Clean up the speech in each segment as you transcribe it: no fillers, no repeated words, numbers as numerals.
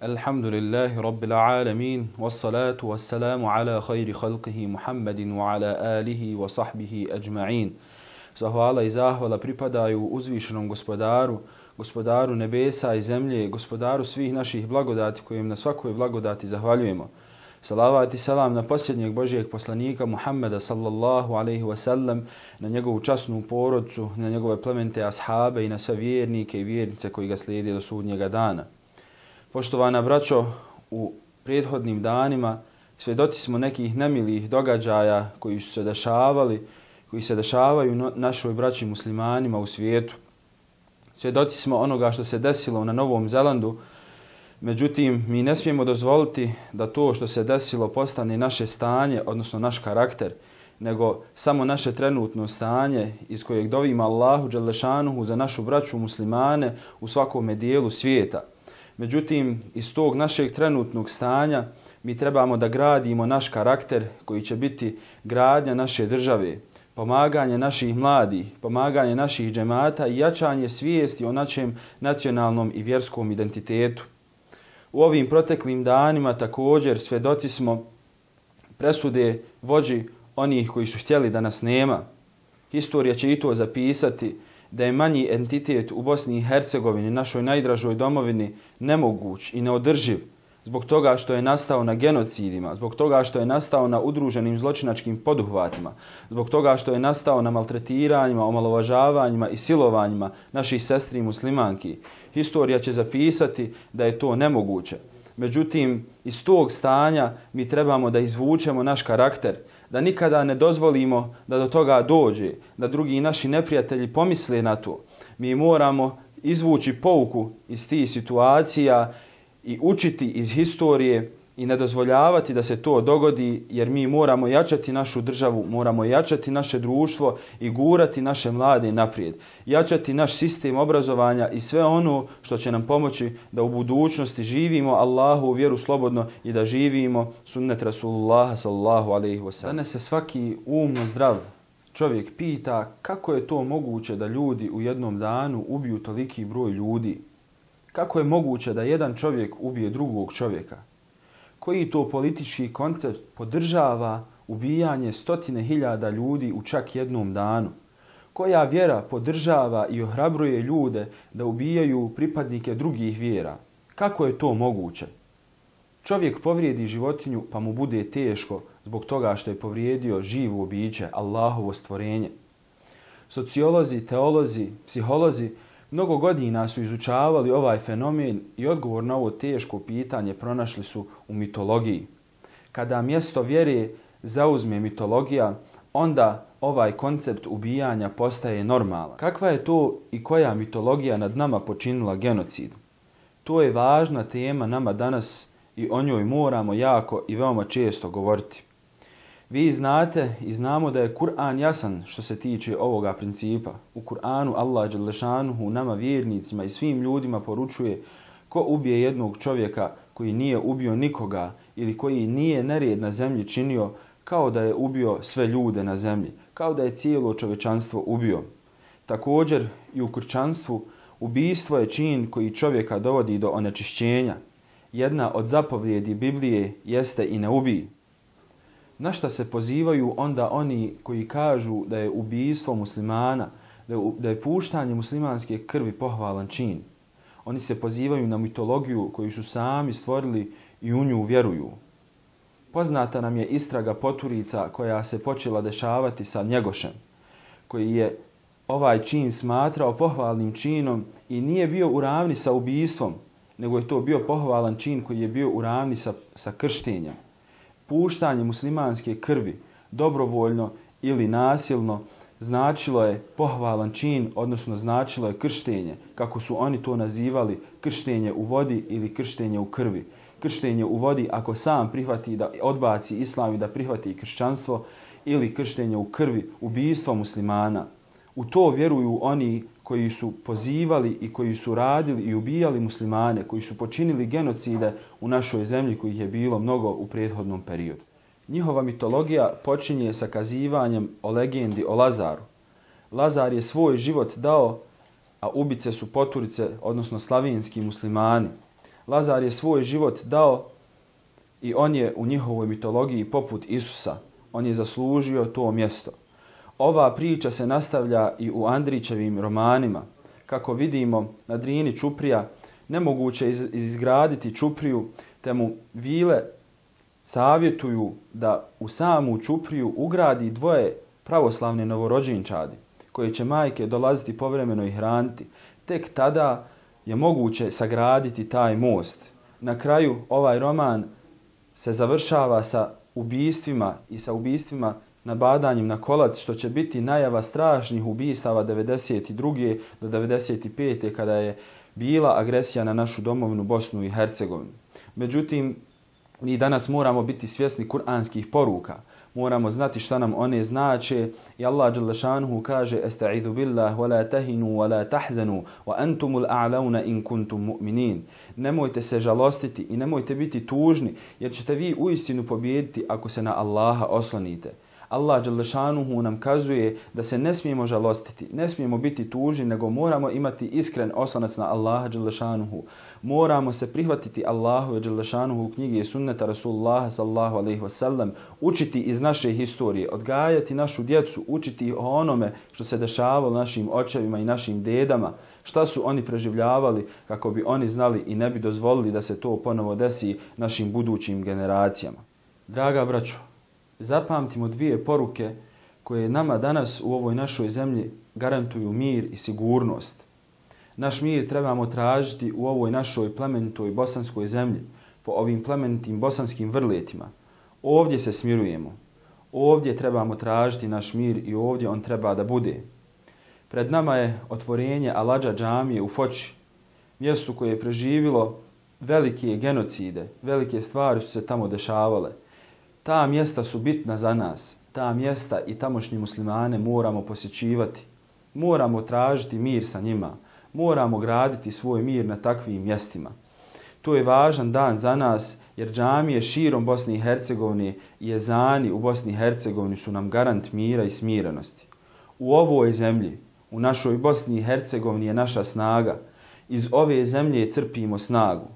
Alhamdulillahi Rabbil alamin, wassalatu wassalamu ala khayri khalqihi Muhammadin wa ala alihi wa sahbihi ajma'in. Zahvala i zahvala pripadaju uzvišenom gospodaru, gospodaru nebesa i zemlje, gospodaru svih naših blagodati kojim na svakoj blagodati zahvaljujemo. Salavat i salam na posljednjeg Božijeg poslanika Muhammeda sallallahu alaihi wasallam, na njegovu časnu porodcu, na njegove plemente ashabe i na sve vjernike i vjernice koji ga slijede do sudnjega dana. Poštovana braćo, u prethodnim danima svjedoci smo nekih nemilih događaja koji su se dešavali, koji se dešavaju našoj braći muslimanima u svijetu. Svjedoci smo onoga što se desilo na Novom Zelandu, međutim mi ne smijemo dozvoliti da to što se desilo postane naše stanje, odnosno naš karakter, nego samo naše trenutno stanje iz kojeg dovimo Allahu dželešanuhu za našu braću muslimane u svakome dijelu svijeta. Međutim, iz tog našeg trenutnog stanja mi trebamo da gradimo naš karakter koji će biti gradnja naše države, pomaganje naših mladih, pomaganje naših džemata i jačanje svijesti o našem nacionalnom i vjerskom identitetu. U ovim proteklim danima također svjedoci smo presude vođi onih koji su htjeli da nas nema. Historija će i to zapisati da je manji entitet u Bosni i Hercegovini, našoj najdražoj domovini, nemoguć i neodrživ zbog toga što je nastao na genocidima, zbog toga što je nastao na udruženim zločinačkim poduhvatima, zbog toga što je nastao na maltretiranjima, omalovažavanjima i silovanjima naših sestri muslimanki. Historija će zapisati da je to nemoguće. Međutim, iz tog stanja mi trebamo da izvučemo naš karakter, da nikada ne dozvolimo da do toga dođe, da drugi naši neprijatelji pomisle na to. Mi moramo izvući pouku iz tih situacija i učiti iz historije i ne dozvoljavati da se to dogodi, jer mi moramo jačati našu državu, moramo jačati naše društvo i gurati naše mlade naprijed. Jačati naš sistem obrazovanja i sve ono što će nam pomoći da u budućnosti živimo Allahu u vjeru slobodno i da živimo sunnet Rasulullaha sallallahu alaihi wasallam. Danas se svaki umno zdrav čovjek pita kako je to moguće da ljudi u jednom danu ubiju toliki broj ljudi. Kako je moguće da jedan čovjek ubije drugog čovjeka? Koji to politički koncept podržava ubijanje stotine hiljada ljudi u čak jednom danu? Koja vjera podržava i ohrabruje ljude da ubijaju pripadnike drugih vjera? Kako je to moguće? Čovjek povrijedi životinju pa mu bude teško zbog toga što je povrijedio živo biće, Allahovo stvorenje. Sociolozi, teolozi, psiholozi mnogo godina su izučavali ovaj fenomen i odgovor na ovo teško pitanje pronašli su u mitologiji. Kada mjesto vjere zauzme mitologija, onda ovaj koncept ubijanja postaje normalan. Kakva je to i koja mitologija nad nama počinila genocid? To je važna tema nama danas i o njoj moramo jako i veoma često govoriti. Vi znate i znamo da je Kur'an jasan što se tiče ovoga principa. U Kur'anu Allah dželešanuhu nama vjernicima i svim ljudima poručuje ko ubije jednog čovjeka koji nije ubio nikoga ili koji nije nered na zemlji činio, kao da je ubio sve ljude na zemlji, kao da je cijelo čovječanstvo ubio. Također i u kršćanstvu ubijstvo je čin koji čovjeka dovodi do onečišćenja. Jedna od zapovjedi Biblije jeste i ne ubij. Na šta se pozivaju onda oni koji kažu da je ubijstvo muslimana, da je puštanje muslimanske krvi pohvalan čin? Oni se pozivaju na mitologiju koju su sami stvorili i u nju vjeruju. Poznata nam je istraga Poturica koja se počela dešavati sa Njegošem, koji je ovaj čin smatrao pohvalnim činom i nije bio u ravni sa ubijstvom, nego je to bio pohvalan čin koji je bio u ravni sa krštenjem. Puštanje muslimanske krvi, dobrovoljno ili nasilno, značilo je pohvalan čin, odnosno značilo je krštenje, kako su oni to nazivali, krštenje u vodi ili krštenje u krvi. Krštenje u vodi ako sam prihvati da odbaci islam i da prihvati kršćanstvo, ili krštenje u krvi, ubijstvo muslimana. U to vjeruju oni koji su pozivali i koji su radili i ubijali muslimane, koji su počinili genocide u našoj zemlji kojih je bilo mnogo u prethodnom periodu. Njihova mitologija počinje sa kazivanjem o legendi o Lazaru. Lazar je svoj život dao, a ubice su Poturice, odnosno slavenski muslimani. Lazar je svoj život dao i on je u njihovoj mitologiji poput Isusa. On je zaslužio to mjesto. Ova priča se nastavlja i u Andrićevim romanima. Kako vidimo, na Drini ćuprija nemoguće izgraditi ćupriju, te mu vile savjetuju da u samu ćupriju ugradi dvoje pravoslavne novorođenčadi, koje će majke dolaziti povremeno i hraniti. Tek tada je moguće sagraditi taj most. Na kraju ovaj roman se završava sa ubistvima i sa ubistvima nabadanjem na kolac, što će biti najava strašnih ubistava 92. do 95. kada je bila agresija na našu domovinu Bosnu i Hercegovinu. Međutim, mi danas moramo biti svjesni kuranskih poruka. Moramo znati šta nam one znače i Allah dželle šanuhu kaže: "Esta'idhu billah wa la tahinu wa la tahzanu wa antumul a'launa in kuntum mu'minin." Nemojte se žalostiti i nemojte biti tužni, jer ćete vi uistinu pobijediti ako se na Allaha oslonite. Allah dželle šanuhu nam kazuje da se ne smijemo žalostiti, ne smijemo biti tužni, nego moramo imati iskren oslonac na Allaha dželle šanuhu. Moramo se prihvatiti Allahove dželle šanuhu knjige i sunneta Rasulullaha sallallahu alejhi ve sellem, učiti iz naše historije, odgajati našu djecu, učiti o onome što se dešavalo našim očevima i našim dedama, šta su oni preživljavali kako bi oni znali i ne bi dozvolili da se to ponovo desi našim budućim generacijama. Draga braćo, zapamtimo dvije poruke koje nama danas u ovoj našoj zemlji garantuju mir i sigurnost. Naš mir trebamo tražiti u ovoj našoj plemenitoj bosanskoj zemlji, po ovim plemenitim bosanskim vrletima. Ovdje se smirujemo. Ovdje trebamo tražiti naš mir i ovdje on treba da bude. Pred nama je otvorenje Aladža džamije u Foči, mjestu koje je preživilo velike genocide, velike stvari su se tamo dešavale. Ta mjesta su bitna za nas. Ta mjesta i tamošnji muslimane moramo posjećivati. Moramo tražiti mir sa njima. Moramo graditi svoj mir na takvim mjestima. To je važan dan za nas jer džamije širom Bosne i Hercegovine i ezani u Bosni i Hercegovini su nam garant mira i smirenosti. U ovoj zemlji, u našoj Bosni i Hercegovini je naša snaga. Iz ove zemlje crpimo snagu.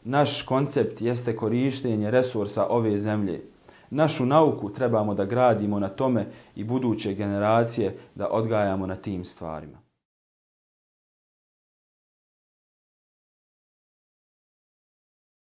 Naš koncept jeste korištenje resursa ove zemlje. Našu nauku trebamo da gradimo na tome i buduće generacije da odgajamo na tim stvarima.